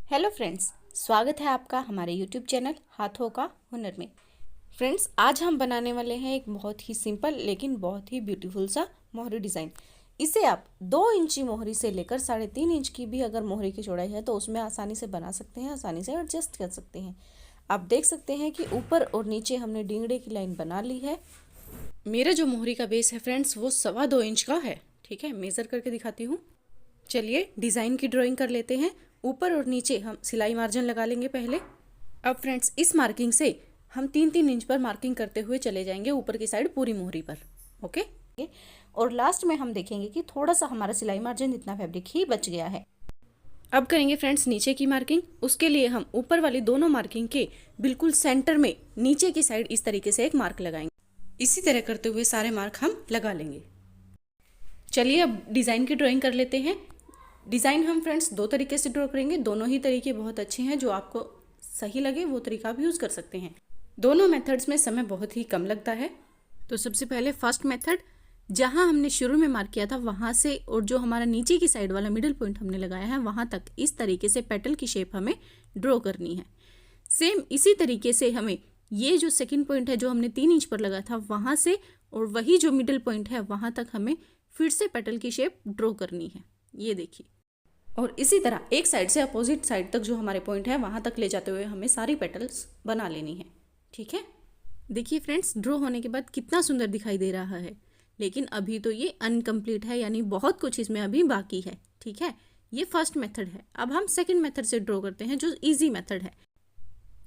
Hello friends, स्वागत है आपका हमारे यूट्यूब चैनल हाथों का हुनर में। फ्रेंड्स, आज हम बनाने वाले हैं एक बहुत ही सिंपल लेकिन बहुत ही ब्यूटीफुल सा मोहरी डिज़ाइन। इसे आप 2 इंची मोहरी से लेकर 3.5 इंच की भी अगर मोहरी की चौड़ाई है तो उसमें आसानी से बना सकते हैं, आसानी से एडजस्ट कर सकते हैं। आप देख सकते हैं कि ऊपर और नीचे हमने डिंगड़े की लाइन बना ली है। मेरा जो मोहरी का बेस है फ्रेंड्स वो 2.25 इंच का है। ठीक है, मेज़र करके दिखाती हूँ। चलिए डिज़ाइन की ड्राइंग कर लेते हैं। ऊपर और नीचे हम सिलाई मार्जिन लगा लेंगे पहले। अब फ्रेंड्स, इस मार्किंग से हम 3-3 इंच पर मार्किंग करते हुए चले जाएंगे ऊपर की साइड पूरी मोहरी पर। ओके, और लास्ट में हम देखेंगे कि थोड़ा सा हमारा सिलाई मार्जिन इतना फैब्रिक ही बच गया है। अब करेंगे फ्रेंड्स नीचे की मार्किंग। उसके लिए हम ऊपर वाली दोनों मार्किंग के बिल्कुल सेंटर में नीचे की साइड इस तरीके से एक मार्क लगाएंगे। इसी तरह करते हुए सारे मार्क हम लगा लेंगे। चलिए अब डिज़ाइन की ड्राइंग कर लेते हैं। डिज़ाइन हम फ्रेंड्स 2 तरीके से ड्रॉ करेंगे। दोनों ही तरीके बहुत अच्छे हैं, जो आपको सही लगे वो तरीका आप यूज़ कर सकते हैं। दोनों मेथड्स में समय बहुत ही कम लगता है। तो सबसे पहले फर्स्ट मेथड, जहां हमने शुरू में मार्क किया था वहां से और जो हमारा नीचे की साइड वाला मिडिल पॉइंट हमने लगाया है वहां तक इस तरीके से पेटल की शेप हमें ड्रॉ करनी है। सेम इसी तरीके से हमें ये जो सेकंड पॉइंट है जो हमने 3 इंच पर लगा था वहां से और वही जो मिडिल पॉइंट है वहां तक हमें फिर से पेटल की शेप ड्रॉ करनी है। ये देखिए, और इसी तरह एक साइड से अपोजिट साइड तक जो हमारे पॉइंट है वहां तक ले जाते हुए हमें सारी पेटल्स बना लेनी है। ठीक है, देखिए फ्रेंड्स, ड्रॉ होने के बाद कितना सुंदर दिखाई दे रहा है, लेकिन अभी तो ये अनकम्प्लीट है, यानी बहुत कुछ इसमें अभी बाकी है। ठीक है, ये फर्स्ट मेथड है। अब हम सेकंड मेथड से ड्रॉ करते हैं जो इजी मेथड है।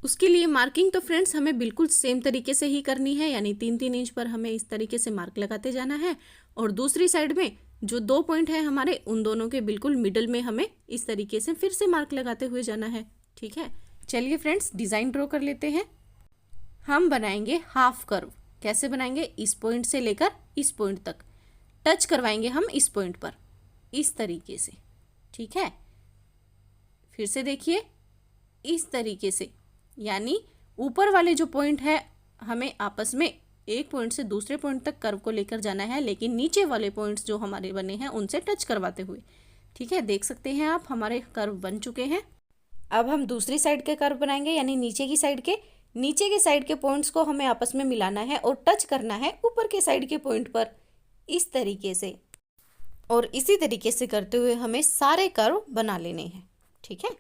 उसके लिए मार्किंग तो फ्रेंड्स हमें बिल्कुल सेम तरीके से ही करनी है, यानी 3-3 इंच पर हमें इस तरीके से मार्क लगाते जाना है और दूसरी साइड में जो 2 पॉइंट है हमारे उन दोनों के बिल्कुल मिडल में हमें इस तरीके से फिर से मार्क लगाते हुए जाना है। ठीक है, चलिए फ्रेंड्स डिज़ाइन ड्रॉ कर लेते हैं। हम बनाएंगे हाफ कर्व। कैसे बनाएंगे? इस पॉइंट से लेकर इस पॉइंट तक टच करवाएंगे हम इस पॉइंट पर इस तरीके से। ठीक है, फिर से देखिए इस तरीके से, यानी ऊपर वाले जो पॉइंट है हमें आपस में एक पॉइंट से दूसरे पॉइंट तक कर्व को लेकर जाना है, लेकिन नीचे वाले पॉइंट्स जो हमारे बने हैं उनसे टच करवाते हुए। ठीक है, देख सकते हैं आप हमारे कर्व बन चुके हैं। अब हम दूसरी साइड के कर्व बनाएंगे, यानी नीचे की साइड के पॉइंट्स को हमें आपस में मिलाना है और टच करना है ऊपर के साइड के पॉइंट पर इस तरीके से, और इसी तरीके से करते हुए हमें सारे कर्व बना लेने हैं। ठीक है,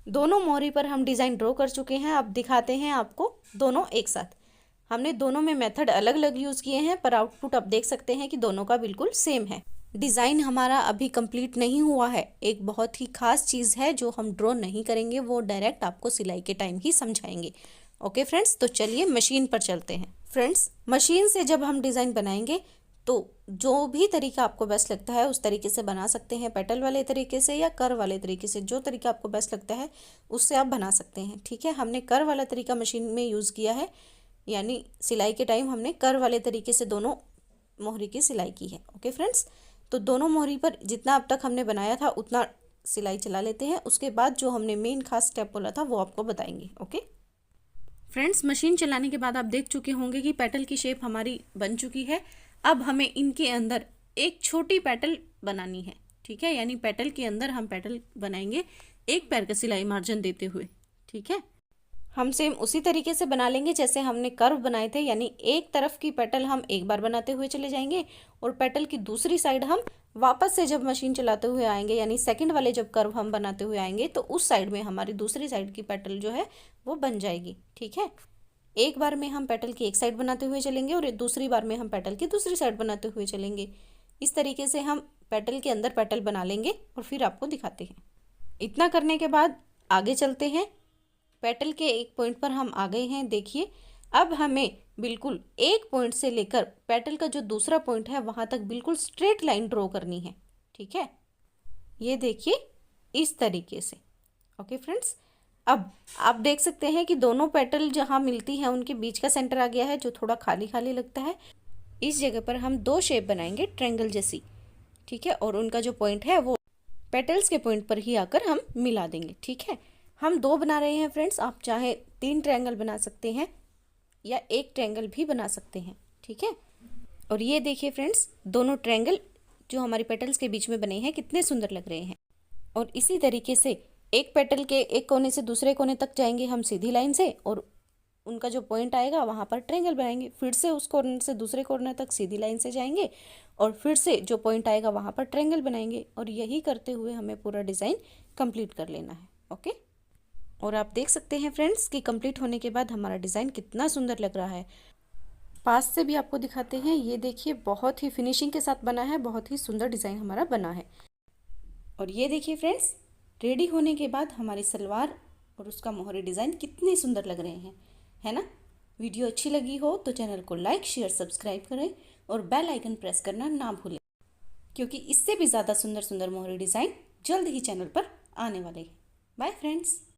दोनों मोहरी पर हम डिज़ाइन ड्रॉ कर चुके हैं। अब दिखाते हैं आपको दोनों एक साथ। हमने दोनों में मेथड अलग अलग यूज़ किए हैं, पर आउटपुट आप देख सकते हैं कि दोनों का बिल्कुल सेम है। डिज़ाइन हमारा अभी कंप्लीट नहीं हुआ है। एक बहुत ही खास चीज़ है जो हम ड्रॉ नहीं करेंगे, वो डायरेक्ट आपको सिलाई के टाइम ही समझाएंगे। ओके फ्रेंड्स, तो चलिए मशीन पर चलते हैं। फ्रेंड्स, मशीन से जब हम डिज़ाइन बनाएंगे तो जो भी तरीका आपको बेस्ट लगता है उस तरीके से बना सकते हैं, पेटल वाले तरीके से या कर वाले तरीके से, जो तरीका आपको बेस्ट लगता है उससे आप बना सकते हैं। ठीक है, हमने कर वाला तरीका मशीन में यूज़ किया है, यानी सिलाई के टाइम हमने कर वाले तरीके से दोनों मोहरी की सिलाई की है। ओके फ्रेंड्स, तो दोनों मोहरी पर जितना अब तक हमने बनाया था उतना सिलाई चला लेते हैं। उसके बाद जो हमने मेन खास स्टेप बोला था वो आपको बताएंगे। ओके फ्रेंड्स, मशीन चलाने के बाद आप देख चुके होंगे कि पेटल की शेप हमारी बन चुकी है। अब हमें इनके अंदर एक छोटी पेटल बनानी है। ठीक है, यानी पेटल के अंदर हम पेटल बनाएंगे एक पैर का सिलाई मार्जिन देते हुए। ठीक है, हम सेम उसी तरीके से बना लेंगे जैसे हमने कर्व बनाए थे, यानी एक तरफ की पेटल हम एक बार बनाते हुए चले जाएंगे और पेटल की दूसरी साइड हम वापस से जब मशीन चलाते हुए आएंगे, यानी सेकंड वाले जब कर्व हम बनाते हुए आएंगे तो उस साइड में हमारी दूसरी साइड की पेटल जो है वो बन जाएगी। ठीक है, एक बार में हम पेटल की एक साइड बनाते हुए चलेंगे और दूसरी बार में हम पेटल की दूसरी साइड बनाते हुए चलेंगे। इस तरीके से हम पेटल के अंदर पेटल बना लेंगे और फिर आपको दिखाते हैं। इतना करने के बाद आगे चलते हैं। पेटल के एक पॉइंट पर हम आ गए हैं। देखिए, अब हमें बिल्कुल एक पॉइंट से लेकर पेटल का जो दूसरा पॉइंट है वहाँ तक बिल्कुल स्ट्रेट लाइन ड्रॉ करनी है। ठीक है, ये देखिए इस तरीके से। ओके फ्रेंड्स, अब आप देख सकते हैं कि दोनों पेटल जहाँ मिलती हैं उनके बीच का सेंटर आ गया है, जो थोड़ा खाली खाली लगता है। इस जगह पर हम 2 शेप बनाएंगे ट्रायंगल जैसी। ठीक है, और उनका जो पॉइंट है वो पेटल्स के पॉइंट पर ही आकर हम मिला देंगे। ठीक है, हम 2 बना रहे हैं फ्रेंड्स, आप चाहे 3 ट्रायंगल बना सकते हैं या एक ट्रायंगल भी बना सकते हैं। ठीक है, और ये देखिए फ्रेंड्स, दोनों ट्रायंगल जो हमारी पेटल्स के बीच में बने हैं कितने सुंदर लग रहे हैं। और इसी तरीके से एक पेटल के एक कोने से दूसरे कोने तक जाएंगे हम सीधी लाइन से, और उनका जो पॉइंट आएगा वहाँ पर ट्रायंगल बनाएंगे। फिर से उस कॉर्नर से दूसरे कॉर्नर तक सीधी लाइन से जाएंगे और फिर से जो पॉइंट आएगा वहाँ पर ट्रायंगल बनाएंगे, और यही करते हुए हमें पूरा डिज़ाइन कंप्लीट कर लेना है। ओके, और आप देख सकते हैं फ्रेंड्स कि कंप्लीट होने के बाद हमारा डिज़ाइन कितना सुंदर लग रहा है। पास से भी आपको दिखाते हैं, ये देखिए बहुत ही फिनिशिंग के साथ बना है, बहुत ही सुंदर डिज़ाइन हमारा बना है। और ये देखिए फ्रेंड्स, रेडी होने के बाद हमारी सलवार और उसका मोहरी डिज़ाइन कितने सुंदर लग रहे हैं, है ना। वीडियो अच्छी लगी हो तो चैनल को लाइक शेयर सब्सक्राइब करें और बेल आइकन प्रेस करना ना भूलें, क्योंकि इससे भी ज़्यादा सुंदर सुंदर मोहरी डिज़ाइन जल्द ही चैनल पर आने वाले हैं। Bye friends.